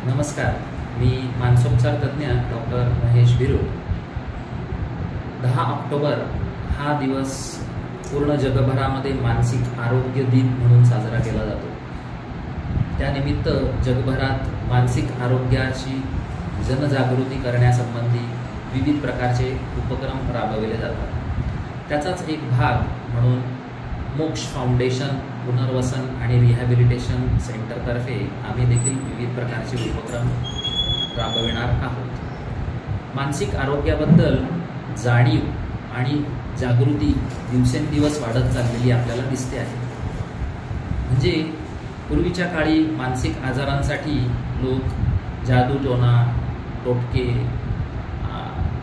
नमस्कार, मी मानसोपचार तज्ज्ञ डॉक्टर महेश बिरू. 10 ऑक्टोबर हा दिवस पूर्ण जगभरामध्ये मानसिक आरोग्य दिन म्हणून साजरा केला जातो. त्यानिमित्त जगभरात मानसिक आरोग्याची जनजागृती करण्यासंबंधी विविध प्रकारचे उपक्रम राबवले जातात. त्याचाच एक भाग म्हणून मोक्ष फाउंडेशन पुनर्वसन आणि रिहॅबिलिटेशन सेंटरतर्फे आम्ही देखील विविध प्रकारचे उपक्रम राबविणार आहोत. मानसिक आरोग्याबद्दल जाणीव आणि जागृती दिवसेंदिवस वाढत चाललेली आपल्याला दिसते आहे. म्हणजे पूर्वीच्या काळी मानसिक आजारांसाठी लोक जादूटोणा, टोटके,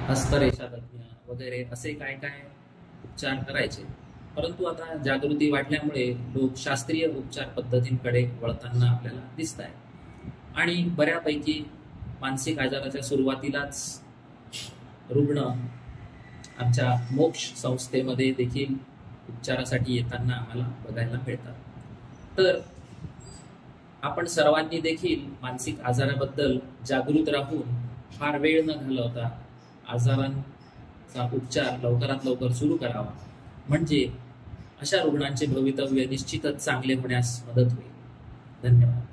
हस्तरेषा तज्ज्ञ वगैरे असे काय काय उपचार करायचे. परंतु आता जागृती वाढल्यामुळे लोक शास्त्रीय उपचार पद्धतींकडे वळताना आपल्याला दिसत आहे. आणि बऱ्यापैकी मानसिक आजाराच्या सुरुवातीलाच रुग्ण आमच्या मोक्ष संस्थेमध्ये देखील उपचारासाठी येताना आम्हाला बघायला मिळतात. तर आपण सर्वांनी देखील मानसिक आजाराबद्दल जागृत राहून फार वेळ न घालवता आजारांचा उपचार लवकरात लवकर सुरू करावा, म्हणजे अशा रुग्णांचे भवितव्य निश्चितच चांगले होण्यास मदत होईल. धन्यवाद.